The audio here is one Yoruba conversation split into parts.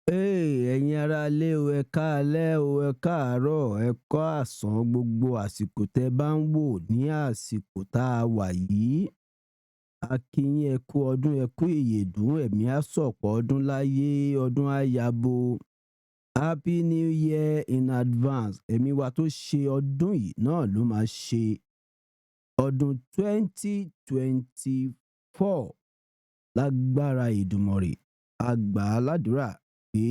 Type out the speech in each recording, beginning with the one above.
Ẹ̀yin ará ilé o, ẹ káalẹ́ o, ẹ káàárọ̀, ẹ káàsán, gbogbo àsìkò tẹ́ bá ń wò ní àsìkò tá a wà yìí. A kí yín ẹ kú ọdún, ẹ kú ìyèdún, ẹ̀mí á sọ̀pọ̀ ọdún láyé, ọdún á yabo. Happy New Year in advance. Ẹ̀mí wa tó ṣe ọdún yìí náà ló máa ṣe ọdún 2024 lágbára Èdùmàrè. A gbà á ládùúrà pé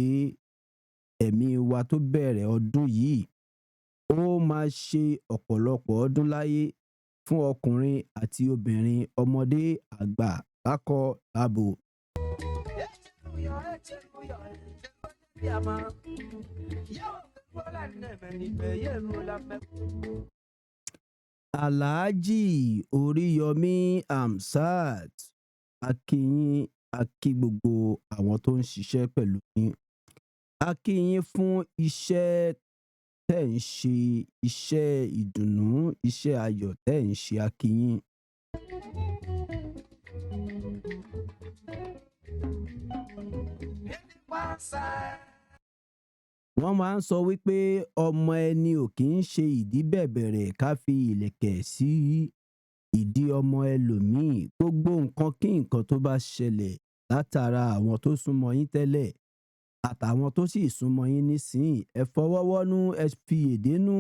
ẹ̀mí wa tó bẹ̀rẹ̀ ọdún yìí ó máa ṣe ọ̀pọ̀lọpọ̀ ọdún láyé fún ọkùnrin àti obìnrin, ọmọdé àgbà, lákọ lábo. Alhaji Oriyomi Hamzat, a kí yín, a kí gbogbo àwọn tó ń ṣiṣẹ́ pẹ̀lú yín. A kí yín fún iṣẹ́ tẹ́ ń ṣe, iṣẹ́ ìdùnnú, iṣẹ́ ayọ̀ tẹ́ ń ṣe, a kí yín. Wọ́n máa ń sọ wípé ọmọ ẹni ò kì í ṣe ìdí bẹ̀bẹ̀rẹ̀ ká fi ìlẹ̀kẹ̀ sí ìdí ọmọ ẹlòmíì. Gbogbo nǹkan kí nǹkan tó bá ṣẹlẹ̀ látara àwọn tó súnmọ́ yín tẹ́lẹ̀ àtàwọn tó sì súnmọ́ yín nísìnyí, ẹ fọwọ́wọ́nú, ẹ fi èdénú,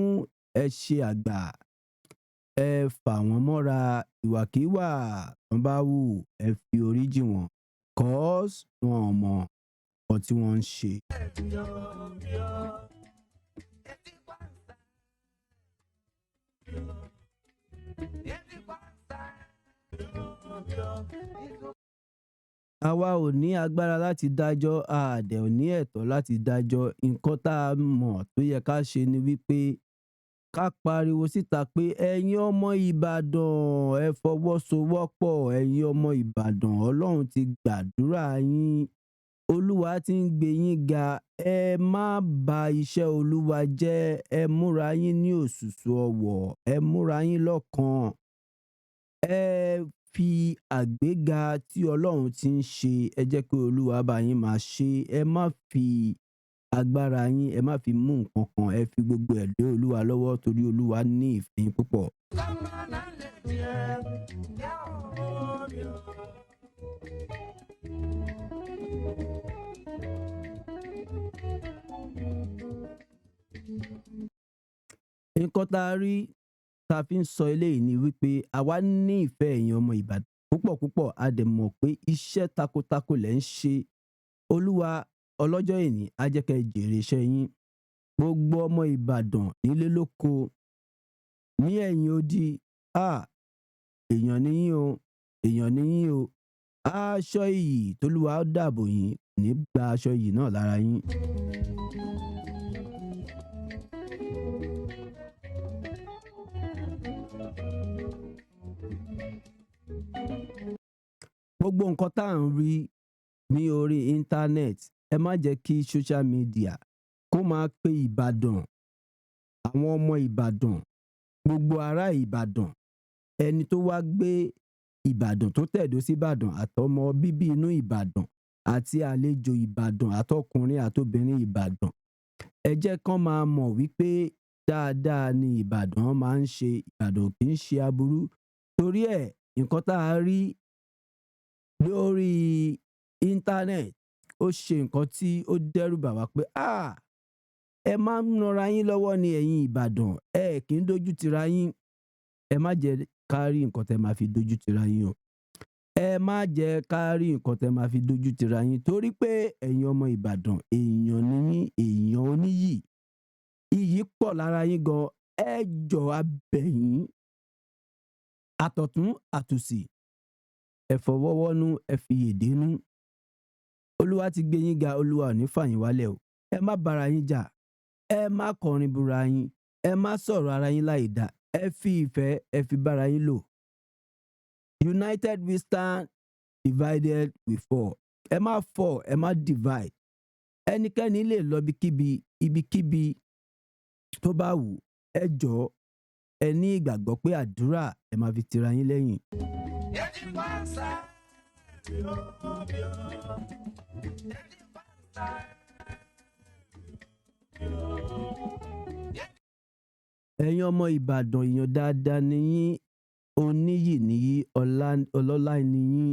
ẹ ṣe àgbà, ẹ fà wọ́n mọ́ra. Ìwàkíwà tán bá wù, ẹ fi orí jì wọ́n, cause wọn ò mọ nǹkan tí wọ́n ń ṣe. Àwa ò ní agbára láti dájọ́, a dẹ̀ ò ní ẹ̀tọ́ láti dájọ́. Nǹkan tá a mọ̀ tó yẹ ká ṣe ni wípé ká pariwo síta pé ẹ̀yin ọmọ Ìbàdàn, ẹ fọwọ́sowọ́pọ̀. Ẹ̀yin ọmọ Ìbàdàn, Ọlọ́run ti gbàdúrà yín, Olúwa ti ń gbé yín ga. Ẹ má ba iṣẹ́ Olúwa jẹ́, ẹ múra yín ní òṣùṣù ọwọ̀, ẹ múra yín lọ́kàn. Ẹ fi àgbéga tí Ọlọ́run ti ń ṣe, ẹ jẹ́ kí Olúwa bá yín máa ṣe. Ẹ má fi agbára yín, ẹ má fi mú nǹkan kan, ẹ fi gbogbo ẹ̀ lé Olúwa lọ́wọ́ torí Olúwa ní ìfẹ́ yín púpọ̀. Nǹkan tá a rí tá a fi ń sọ eléyìí ni wípé àwa ní ìfẹ́ ẹ̀yin ọmọ Ìbàdàn púpọ̀ púpọ̀. A dẹ̀ mọ̀ pé iṣẹ́ takuntakun lẹ̀ ń ṣe. Olúwa ọlọ́jọ́ èní á jẹ́ kẹ́ jèrè iṣẹ́ yín. Gbogbo ọmọ Ìbàdàn nílé lóko ní ẹ̀yìn odi, èèyàn ni yín o, èèyàn ni yín o. Aṣọ iyì t'Olúwa ó dàbò yín kò ní gba aṣọ iyì náà lára yín. Gbogbo nǹkan tá à ń rí ní orí íńtánẹ́ẹ̀tì, ẹ má jẹ́ kí social media kó máa pe Ìbàdàn, àwọn ọmọ Ìbàdàn, gbogbo ará Ìbàdàn, ẹni tó wá gbé Ìbàdàn tó tẹ̀dó sí Ìbàdàn, àtọmọ bíbí inú Ìbàdàn àti àlejò Ìbàdàn, àtọkùnrin àtobìnrin Ìbàdàn. Ẹ jẹ́ kán máa mọ̀ wípé dáadáa ni Ìbàdàn máa ń ṣe. Ìbàdàn kì í ṣe aburú. Torí ẹ̀, nǹkan tá a rí lórí íńtánẹ́ẹ̀tì ó ṣe nǹkan tí ó dẹ́rù bà wá pé ẹ má ń ranra yín lọ́wọ́ ní ẹ̀yin Ìbàdàn, ẹ kì í dojú tira yín. Ẹ má jẹ́ ká rí nǹkan tẹ́ máa fi dojú tira yín o. Ẹ má jẹ́ ká rí nǹkan tẹ́ máa fi dojú tira yín torí pé ẹ̀yin ọmọ Ìbàdàn, èèyàn ni yín, èèyàn oníyì. Iyì pọ̀ lára yín gan. Ẹ jọ̀ọ́ a bẹ̀ yín, àtọ̀tún àtòsì, ẹ fọwọ́wọ́nú, ẹ fi èdénú. Olúwa ti gbé yín ga, Olúwa ò ní fà yín wálẹ̀ o. Ẹ má bára yín jà, ẹ má kọrin búra yín, ẹ má sọ̀rọ̀ ara yín láìda. Ẹ fi ìfẹ́, ẹ fi bára yín lò. United we stand, divided we fall. Ẹ má fall, ẹ má divide. Ẹnikẹ́ni lè lọ ibikíbi tó bá wù. Ẹ jọ̀ọ́ ẹ ní ìgbàgbọ́ pé àdúrà ẹ máa fi tira yín lẹ́yìn. Ẹ̀yin ọmọ Ìbàdàn èèyàn dáadáa ni yín, oníyì ni yín, ọlọ́lá ni yín.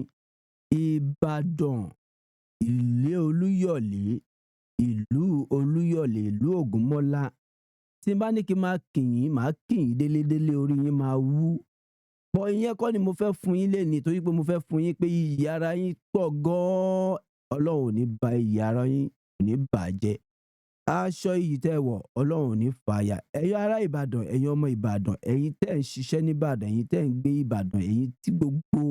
Ìbàdàn, ìlú Olúyọ̀lé, ìlú Ògúnmọ́lá. Tí n bá ní kí n máa kì yín, màá kì yín délédélé, orí yín máa wú. Bọ̀ ìyẹn kọ́ ni mo fẹ́ fún yín lénìí, torí pé mo fẹ́ fún yín pé iyì ara yín pọ̀ gan-an. Ọlọ́run ò ní ba iyì ara yín, ò ní bàjẹ́. Aṣọ iyì tẹ́ wọ̀, Ọlọ́run ò ní fàya. Ẹ̀yin ará Ìbàdàn, ẹ̀yin ọmọ Ìbàdàn, ẹ̀yin tẹ́ ń ṣiṣẹ́ ní Ìbàdàn, ẹ̀yin tẹ́ ń gbé Ìbàdàn, ẹ̀yin tí gbogbo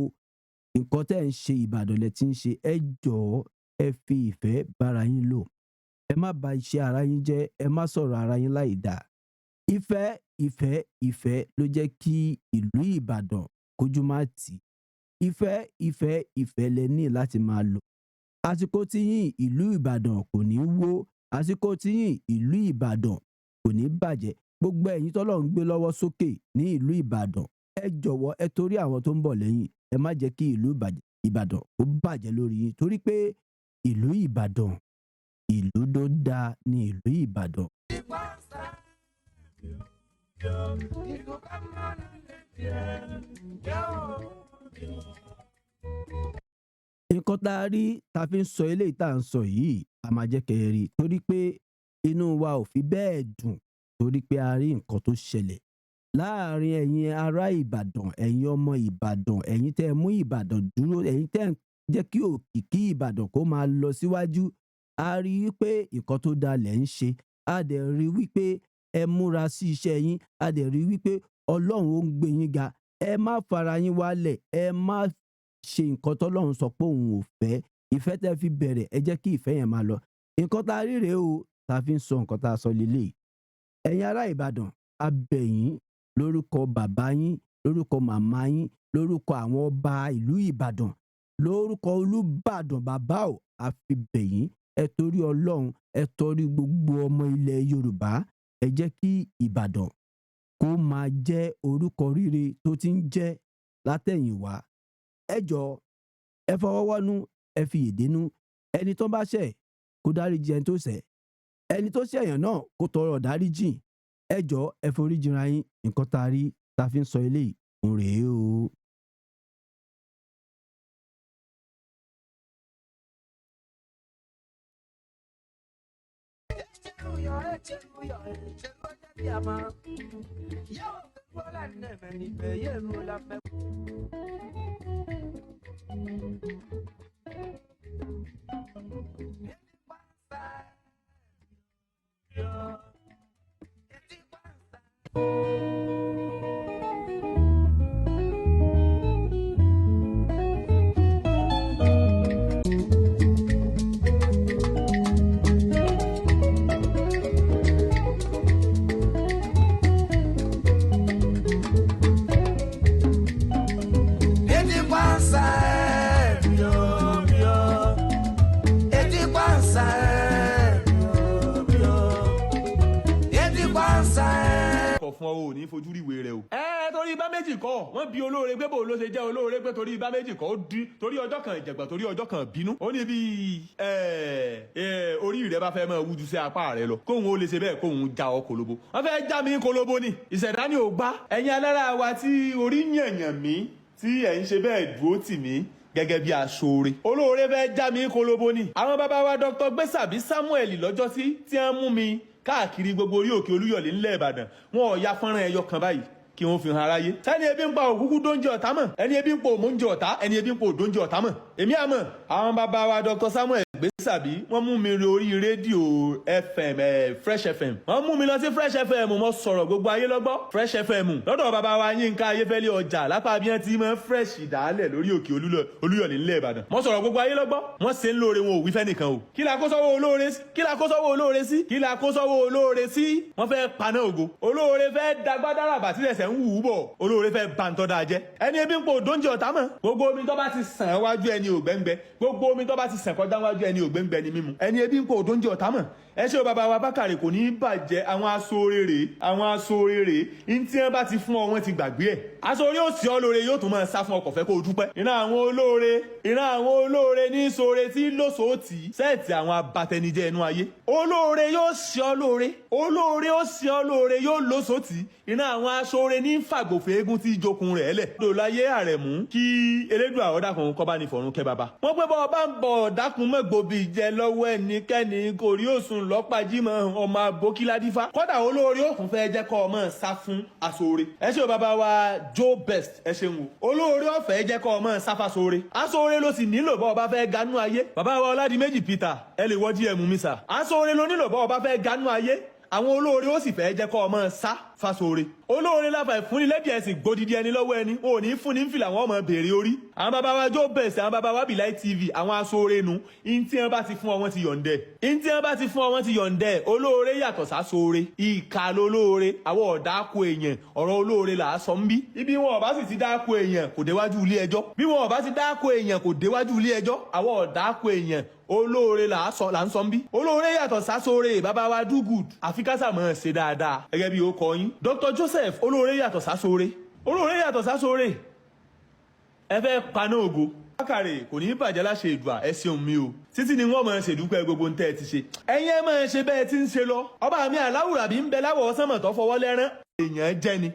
nǹkan tẹ́ ń ṣe Ìbàdàn lẹ ti ń ṣe. Ẹ jọ̀ọ́ ẹ fi ìfẹ́ bára yín lò. Ẹ má ba iṣẹ́ ara yín jẹ́, ẹ má sọ̀rọ̀ ara yín láìda. Ìfẹ́ ló jẹ́ kí ìlú Ìbàdàn kójú má tì. Ìfẹ́ lẹ ní láti máa lò. Àsìkò tí yín ìlú Ìbàdàn kò ní wó. Àsìkò tí yín ìlú Ìbàdàn kò ní bàjẹ́. Gbogbo ẹ̀yin t'Ọlọ́run gbé lọ́wọ́ sókè ní ìlú Ìbàdàn, ẹ jọ̀wọ́ ẹ torí àwọn tó ń bọ̀ lẹ́yìn, ẹ má jẹ́ kí ìlú Ìbàdàn kó bàjẹ́ lórí yín, torí pé ìlú Ìbàdàn, ìlú tó dáa ní ìlú Ìbàdàn. Nǹkan tá a rí tá a fi ń sọ eléyìí tá à ń sọ yìí, a máa jẹ́ kẹ́ ẹ rí, torí pé inú wa ò fi bẹ́ẹ̀ dùn, torí pé a rí nǹkan tó ṣẹlẹ̀ láàrin ẹ̀yin ará Ìbàdàn, ẹ̀yin ọmọ Ìbàdàn, ẹ̀yin tẹ́ ẹ mú Ìbàdàn dúró, ẹ̀yin tẹ́ ẹ jẹ́ kí òkìkí Ìbàdàn kó máa lọ síwájú. A rí wípé nǹkan tó dáa lẹ̀ ń ṣe. A dẹ̀ rí wípé ẹ múra sí iṣẹ́ yín. A dẹ̀ rí wípé Ọlọ́run ó ń gbé yín ga. Ẹ má fara yín wálẹ̀. Ẹ má ṣe nǹkan t'Ọlọ́run sọ pé òun ò fẹ́. Ìfẹ́ tẹ́ fi bẹ̀rẹ̀, ẹ jẹ́ kí ìfẹ́ yẹn máa lọ. Nǹkan tá a rí rèé o, tá a fi ń sọ nǹkan tá a sọ lélẹ̀. Ẹ̀yin ará Ìbàdàn, a bẹ̀ yín lórúkọ bàbá yín, lórúkọ màmá yín, lórúkọ àwọn ọba ìlú Ìbàdàn, lórúkọ Olúbàdàn bàbá ò, a fi bẹ̀ yín. Ẹ torí Ọlọ́run, ẹ torí gbogbo ọmọ ilẹ̀ Yorùbá, ẹ jẹ́ kí Ìbàdàn kó máa jẹ́ orúkọ rere tó ti ń jẹ́ látẹ̀yìnwá. Ẹ jọ̀ọ́ ẹ fọwọ́wọ́nú, ẹ fi ìdínú. Ẹni tó bá ṣẹ̀ kó dáríjì ẹni tó ṣẹ̀. Ẹni tó ṣẹ̀yàn náà kó tọrọ dáríjì. Ẹ jọ̀ọ́ ẹ foríjìra yín. Nǹkan tá a rí tá a fi ń sọ eléyìí òun rèé o. fún ọ ò ní fojú ríwe rẹ o. Torí ibà méjì kọ́ wọ́n bi olóore pé bò ló ṣe jẹ́ olóore pé torí ibà méjì kọ́ ó dín torí ọjọ́ kan ìjàgbá torí ọjọ́ kan bínú. Ó ní bí orí rẹ bá fẹ́ máa wújú sí apá rẹ lọ kóhun ó lè ṣe bẹ́ẹ̀ kóhun já ọ kolobo. Wọ́n fẹ́ já mi kolobo ni ìṣẹ̀dá ni ò gbá. Ẹ̀yin alára wa tí orí yànyàn mí tí ẹ̀ ń ṣe bẹ́ẹ̀ dúró tì mí gẹ́gẹ́ bí aṣoore. Olóore fẹ́ já mi kolobo ni. Àwọn bàbá wa Dr. Gbèsàbí Samuel lọ́jọ́sí tí wọ́n mú mi káàkiri gbogbo orí òkè Olúyọ̀lé ńlẹ̀ Ìbàdàn wọn ò ya fọ́nrán ẹyọ kan báyìí kí wọ́n fi hàn aráyé. Sẹ́ni ebi ń pa òkúkú dóúnjẹ ọ̀tá mọ̀ ẹni ebi ń pa òmóúnjẹ ọ̀tá ẹni ebi ń pa òdóúnjẹ ọ̀tá mọ̀ èmi àmọ̀ àwọn bàbá wa Dr. Samuel gbèsàbí wọ́n mú mi orí rédíò FM Fresh FM wọ́n mú mi lọ sí Fresh FM mo sọ̀rọ̀ gbogbo ayé lọ́gbọ́ Fresh FM lọ́dọ̀ bàbá wa Yínká Ayéfẹ́lẹ́ ọjà lápá bí wọ́n ti mọ́ fresh ìdálẹ̀ lórí òkè Olúyọ̀lé nílẹ̀ Ìbàdàn mo sọ̀rọ̀ gbogbo ayé lọ́gbọ́ wọ́n ṣe ń lóore wọn ò wí fẹ́ nìkan o kí la kó sọ́wọ́ olóore sí kí la kó sọ́wọ́ olóore sí kí la kó sọ́wọ́ olóore sí wọ́n fẹ́ paná ògo olóore fẹ́ dagbádára bàtí ẹsẹ̀ ń wù ú bọ̀ olóore fẹ́ bàǹtọ́ dáa jẹ́ ẹni ebi ń po òdóúnjẹ ọ̀tá mọ̀ gbogbo omi tó bá ti sàn wájú ẹni ògbẹ́ngbẹ́ gbogbo omi tó bá ti sàn kọjá wájú ẹni ògbẹ́ngbẹ́ ni mímu ẹni ebi ń po òdóúnjẹ ọ̀tá mọ̀ ẹ ṣé o bàbá wa Bákàrè kò ní í bàjẹ́ àwọn aṣoore ní tí wọ́n bá ti fún ọ wọ́n ti gbàgbé ẹ̀ aṣoore ó sì ọ́ lóore yóò tún máa sá fún ọkọ̀ fẹ́ kó o dúpẹ́ ìran àwọn olóore ní sóore tí lóṣòótì sẹ́ẹ̀tì àwọn abatẹnijẹ́ ẹnu ayé olóore yóò sì ọ́ lóore olóore ó sì ọ́ lóore yóò lóṣòótì ìran àwọn aṣoore ní fàgbòfé eégún tí ìjókun rẹ̀ lẹ̀ lòláyé Àrẹ̀mú kí elédùn àwọ̀dàkùn kọ́ bá ní fọ̀run kẹ́ bàbá wọ́n pé bọ́ ọba ń bọ̀ dákun mọ́gbòbí jẹ lọ́wọ́ ẹnikẹ́ni kò rí òsùn lọ́pàájímọ̀ ọmọ abókíládífá kọ́dà olóore ó tún fẹ́ jẹ́ kọ́ ọmọ sá fún aṣoore ẹ ṣé o bàbá wa Joe Best ẹ ṣeun o olóore ó fẹ́ jẹ́ kọ́ ọmọ sáfà sóore aṣoore ló sì nílò bọ́ ọba fẹ́ ganú ayé bàbá wa Ọládìméjì Peter ẹ lè wọ́ GM mi sà aṣoore ló nílò bọ́ ọba fẹ́ ganú ayé àwọn olóore ó sì fẹ́ jẹ́ kọ́ ọmọ sá fásóore olóore láfa ìfúnnilẹ́bí ẹ̀sìn gbòdìdí ẹni lọ́wọ́ ẹni ò ní fún ní ń fìlà wọn ọmọ béèrè orí àwọn bàbá wa Joe Best àwọn bàbá wa Bilai TV àwọn aṣoore nu ìntí wọn bá ti fún ọ wọn ti yọ̀ǹdẹ̀ ìntí wọn bá ti fún ọ wọn ti yọ̀ǹdẹ̀ olóore yàtọ̀ sásóore ìkà lolóore àwọn ọ̀dàkọ èèyàn ọ̀rọ̀ olóore là á sọ ń bí ibi wọn ọba sì ti dáko èèyàn kò déwájú ilé ẹjọ́ bí wọn ọba ti dáko èèyàn kò déwájú ilé ẹjọ́ àwọn ọ̀dàkọ èèyàn olóore là ń sọ ń bí olóore yàtọ̀ sásóore bàbá wa do good àfi kásà mọ̀ ṣe dáadáa gẹ́gẹ́ bí ó kọ yín Dr. Joseph olóore yàtọ̀ sásóore olóore yàtọ̀ sásóore ẹ fẹ́ paná ògo Bákàrè kò ní bàjẹ́ láṣẹ ìdùà ẹ ṣeun mi o títí ni wọ́n máa ṣèdúpẹ́ gbogbo ntẹ́ ti ṣe ẹ̀yin ẹ máa ṣe bẹ́ẹ̀ tí ń ṣe lọ ọba mi aláwùrà bí ń bẹ láwọ̀ sánmọ̀ tó fọwọ́ lẹ́rán èèyàn jẹ́ ni.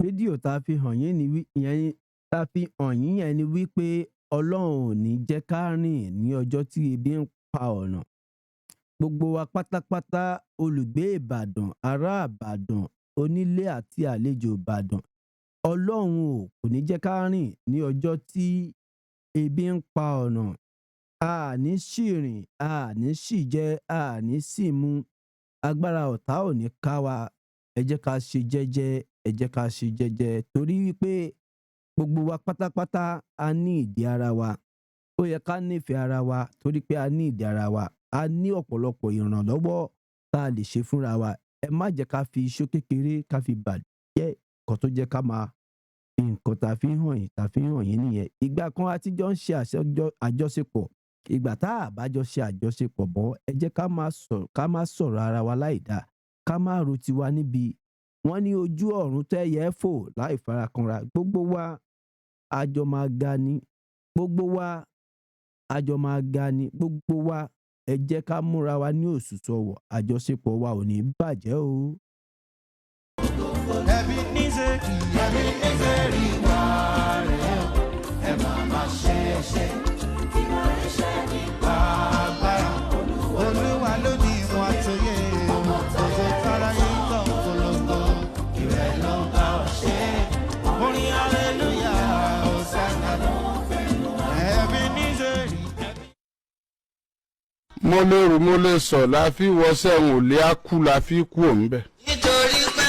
fídíò tá a fi hàn yín yẹn ni wípé Ọlọ́run ò ní jẹ́ ká rìn ní ọjọ́ tí ebi ń pa ọ̀nà gbogbo wa pátápátá olùgbé Ìbàdàn ará Ìbàdàn onílé àti àlejò Ìbàdàn Ọlọ́run kò ní jẹ́ ká rìn ní ọjọ́ tí ebi ń pa ọ̀nà a ní ṣìrìn a ní ṣìjẹ a ní ṣìmu agbára ọ̀tá ò ní ká wa ẹ jẹ́ ká ṣe jẹ́jẹ́ ẹ jẹ́ ká ṣe jẹ́jẹ́ torí wípé gbogbo wa pátápátá a ní ìdí ara wa ó yẹ ká nífẹ̀ẹ́ ara wa torí pé a ní ìdí ara wa a ní ọ̀pọ̀lọpọ̀ ìrànlọ́wọ́ tá a lè ṣe fúnra wa ẹ má jẹ́ ká fi iṣó kékeré ká fi bàjẹ́ nǹkan tó jẹ́ ká máa fi nǹkan tá a fi hàn yín nìyẹn ìgbà kan àtijọ́ ń ṣe àjọṣepọ̀ ìgbà tá a bá jọ ṣe àjọṣepọ̀ bọ́ ẹ jẹ́ ká má sọ̀rọ̀ ara wa láìdáa ká má ro tiwa níbi wọ́n ní ojú ọ̀run tẹ́yẹ fò láì farakanra gbogbo wa àjọ máa ga ni gbogbo wa ẹ jẹ́ ká múra wa ní òṣùṣù ọwọ̀ àjọṣepọ̀ wa ò ní bàjẹ́ o. ẹbí níṣẹ́ rí wá rẹ̀ ẹ máa má ṣe é ṣe kí wọ́n lè ṣe nípa agbára olúwa ló ní ìwọ̀n àtòyè gbogbo fara yín kan polongo ìrẹ̀ ló bá ọ ṣe orin aleluya ọ̀sánà ẹbí níṣẹ́ rí. mo lérò mo lè sọ la fi wọṣẹ́ ń ò lé ákú la fi kú òun bẹ̀. nítorí pé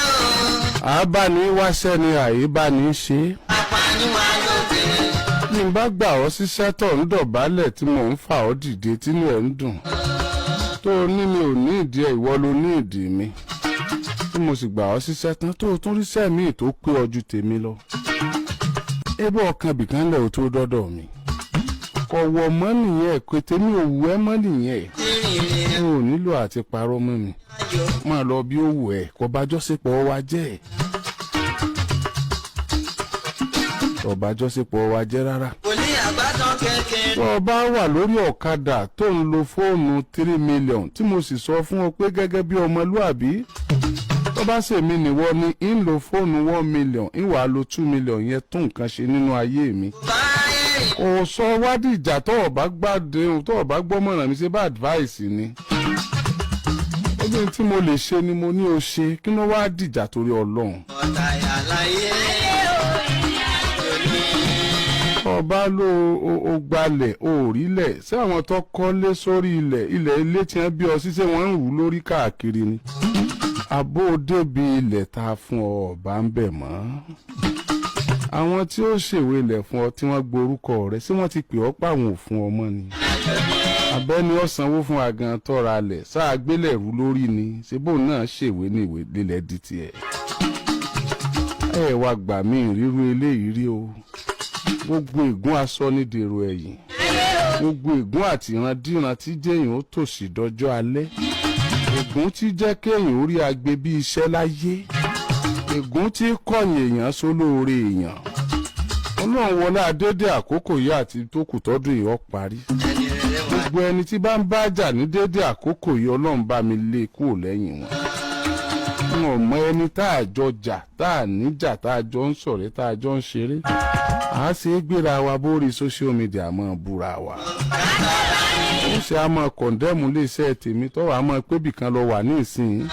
àbáni wáṣẹ́ ni àyíbáni ṣe. àpàní wa ló dé. bí n bá gbà ọ́ síṣẹ́ tó ń dọ̀bálẹ̀ tí mò ń fà ọ́ dìde tínú ẹ̀ ń dùn tó o ní mi ò ní ìdí ẹ̀ ìwọ ló ní ìdí mi tí mo sì gbà ọ́ síṣẹ́ tán tó o tún ríṣẹ́ míì tó pé ọ ju tèmi lọ. ébí ọkàn bìkan lẹ̀ ò tó dọ́dọ̀ mi ọ̀wọ̀ mọ́ nìyẹn pé tèmi ò wù ẹ́ mọ́ nìyẹn o ò nílò àti parọ́ mọ́ mi máa lọ bí ó wù ẹ́ kó bá jọ́sípọ̀ wa jẹ́ ẹ̀ kó bá jọ́sípọ̀ wa jẹ́ rárá. kò ní àbátan kékeré. tó o bá wà lórí ọ̀kadà tó ń lo fóònù 3 million tí mo sì sọ fún ọ pé gẹ́gẹ́ bí ọmọlúàbí tó bá ṣèmi nìwọ ni ń lo fóònù 1 million ń wàá lo 2 million yẹn tó nǹkan ṣe nínú ayé mi. Kò sọ wádìí ìjà tó o bá gbàdéhùn tó o bá gbọ́mọ̀ràn mi ṣe bá advice ni. Obìnrin tí mo lè ṣe ni mo ní o ṣe kí ló wá dìjà torí Ọlọ́run. Ọba ló o gbalẹ̀ òrílẹ̀ ṣé àwọn tó kọ́lé sórí ilé tí wọ́n bí ọ sí ṣé wọ́n ń rú lórí káàkiri ni. Àbó débi ilẹ̀ ta fún ọ ọba ń bẹ̀ mọ́. Àwọn tí ó ṣèwé ilẹ̀ fún ọ tí wọ́n gborúkọ rẹ̀ ṣé wọ́n ti pè ọ́ pàwọn ò fún ọmọ ni. Abẹ́ni ó sanwó fún àgàn tọ́ra lẹ̀ sáà gbélẹ̀rú lórí ni ṣebó náà ṣèwé ní ìwé lílẹ̀ di tiẹ̀. Ẹ wá gbà mí ríru eléyìí rí o. Gbogbo ègún aṣọ ní dèrò ẹ̀yìn. Gbogbo ègún àti ìrandíran tí jẹ́yìn ó tòṣì dọjọ́ alẹ́. Ègún tí jẹ́ kéèyàn orí agbe bí iṣẹ́ láyé. Ègún tí kọ̀yìn èèyàn sólóore èèyàn. Ọlọ́run wọlé adédé àkókò yìí àti tó kù tọ́dún yìí ó parí. Gbogbo ẹni tí bá ń bá jà ní dédé àkókò yìí Ọlọ́run bá mi lé kúrò lẹ́yìn wọn. Wọn ò mọ ẹni tá a jọ jà tá a níjà tá a jọ ń ṣọ̀rẹ́ tá a jọ ń ṣeré. À á ṣe é gbéra wa bórí social media mọ́ búra wa. Ó ṣe á mọ kọ̀ndẹ́mù lè ṣe tèmi tọ́wọ́ á mọ pébì kan lọ wà ní ìsìn.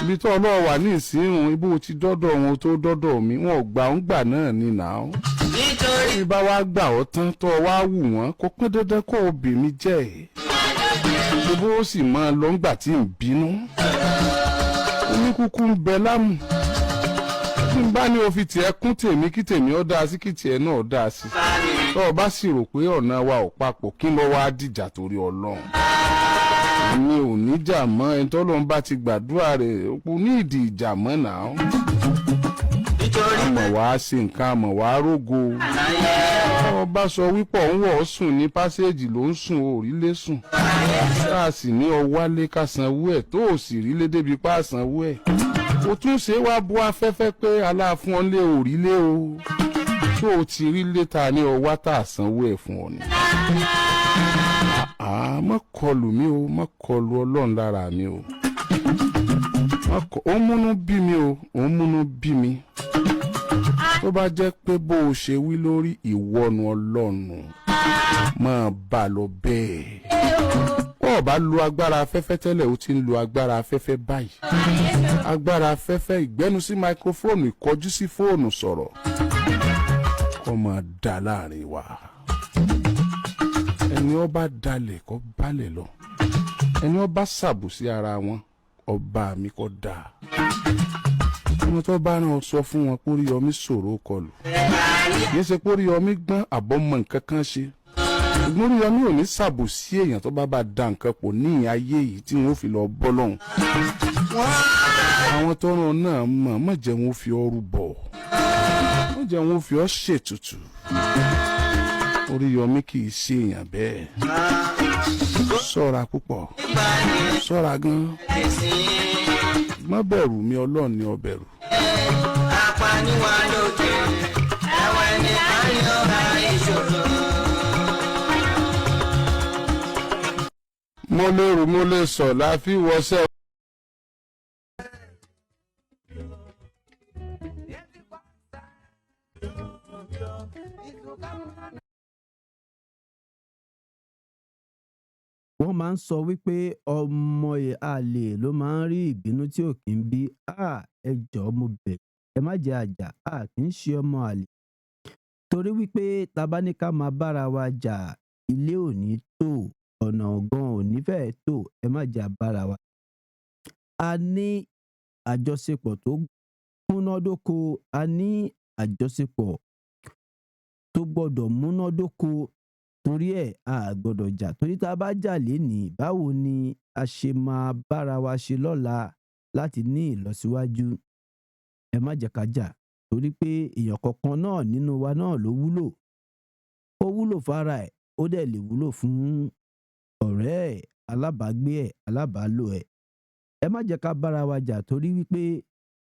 Ibi tó ọlọ́wọ́ wà ní ìsìn ibú ti dọ́dọ̀ wọn tó dọ́dọ̀ mi wọn ò gbà ń gbà náà ní nàá. Nítorí bá wá gbà ọ́ tán tó wá wù wọ́n kó pín dandan kó o bì mí jẹ́ ẹ̀. Gbogbo ó sì máa lọ ńgbà tí ń bínú. Oníkúkú ń bẹ lámù. Tí n bá ní o fi tiẹ̀ kún tèmi kí tèmi ó dáa sí kí tiẹ̀ náà dáa sí. Tó o bá sì rò pé ọ̀nà wa ò papọ̀ kí ló wá dìjà torí Ọlọ́run. Èmi ò ní jà mọ́ ẹni tó lọ́n bá ti gbàdúrà rẹ̀ kò ní ìdí ìjà mọ́ náà. Àmọ̀ wá ṣe nǹkan àmọ̀ wá rógo. Ọba sọ wípé òun wọ̀ ọ́ sùn ní pásẹ́ẹ̀jì ló ń sùn òrílé sùn. Sáà sì ní ọwálé ká sanwó ẹ̀ tó ò sì rílé débi pa sanwó ẹ̀. O tún ṣe wá bú afẹ́fẹ́ pé aláàfún ọ lé òrílé o. Tó o ti rílé ta ní ọwá tá a sanwó ẹ̀ fún ọ ni. Má kọlù mí o, má kọlù Ọlọ́run lára mi o. Ó múnú bí mi o, ó múnú bí mi. Tó bá jẹ́ pé bó o ṣe wí lórí ìwọ́nu Ọlọ́run máa bá lọ bẹ́ẹ̀. Ó bá lo agbára afẹ́fẹ́ tẹ́lẹ̀ ó ti ń lo agbára afẹ́fẹ́ báyìí. Agbára afẹ́fẹ́ ìgbẹ́nu sí máikrófóònù ìkọjú sí fóònù sọ̀rọ̀. Kó máa dà láàrin wa. Ẹni ó bá dalẹ̀ kó balẹ̀ lọ. Ẹni ó bá ṣàbùsí ara wọn ọba mi kó dáa. Ọmọ tó bá rán ọ sọ fún wọn pé Oriyomi ṣòro kọlù. Kì í ṣe pé Oriyomi gbọ́n àbọ̀mọ̀ nǹkan kan ṣe. Ṣùgbọ́n Oriyomi ò ní ṣàbùsí èèyàn tó bá da nǹkan pọ̀ ní ayé yìí tí wọ́n fi lọ bọ́ lọ́hùn. Àwọn tó rán náà mọ̀ jẹ́ wọn fi ọrù bọ̀. Mọ̀ jẹ́ wọn fi ọ ṣètùtù. Oriyomi kì í ṣe èèyàn bẹ́ẹ̀. Ṣọ́ra púpọ̀. Ṣọ́ra gan. Má bẹ̀rù mi Ọlọ́run ni ó bẹ̀rù. Apaniwa lókè, ẹ̀wẹ̀ ni àyọ̀bá ìṣòro. Mo lè rù mo lè sọ láfi wọṣẹ́. Wọ́n máa ń sọ wípé ọmọ àlè ló máa ń rí ìbínú tí ò kí ń bí. Ẹ jọ̀ọ́ mo bẹ̀ ẹ má jẹ́ àjà kì í ṣe ọmọ àlè. Torí wípé tá bá ní ká máa bára wa jà ilé ò ní tò ọ̀nà gan ò ní fẹ́ẹ̀ tò ẹ má jẹ́ àbára wa. A ní àjọṣepọ̀ tó múnádóko, a ní àjọṣepọ̀ tó gbọ́dọ̀ múnádóko. Torí ẹ̀ a gbọ́dọ̀ jà torí tá bá jà lénìí báwo ni a ṣe máa bára wa ṣe lọ́la láti ní ìlọsíwájú. Ẹ má jẹ́ ká jà torí pé èèyàn kọ̀ọ̀kan náà nínú wa náà ló wúlò. Ó wúlò fára ẹ̀ ó dẹ̀ lè wúlò fún ọ̀rẹ́ ẹ̀ alábàágbé ẹ̀ alábàálò ẹ̀. Ẹ má jẹ́ ká bára wa jà torí wípé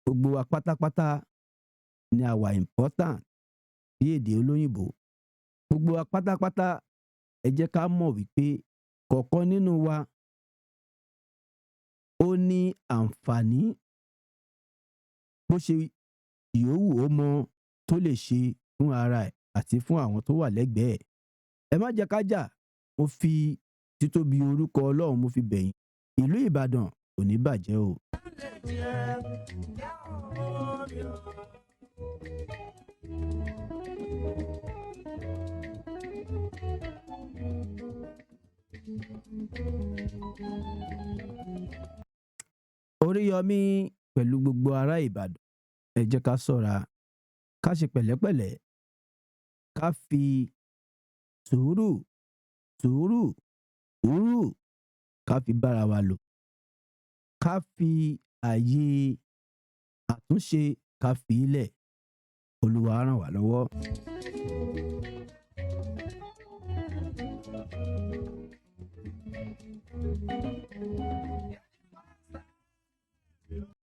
gbogbo wa pátápátá ni a wà important bí èdè olóyìnbó. Gbogbo wa pátápátá ẹ jẹ́ ká mọ̀ wípé kọ̀ọ̀kan nínú wa ó ní àǹfààní bó ṣe yòówù ó mọ tó lè ṣe fún ara ẹ̀ àti fún àwọn tó wà lẹ́gbẹ̀ẹ́ ẹ̀. Ẹ má jẹ́ ká jà, mo fi títóbi orúkọ Ọlọ́run mo fi bẹ̀ yín. Ìlú Ìbàdàn kò ní bàjẹ́ o. Oriyomi pẹ̀lú gbogbo ará Ìbàdàn, ẹ jẹ́ ká ṣọ́ra, ká ṣe pẹ̀lẹ́pẹ̀lẹ́, ká fi sùúrù ká fi bára wa lò, ká fi ààyè àtúnṣe ká fi í lẹ̀. Olúwa ràn wá lọ́wọ́.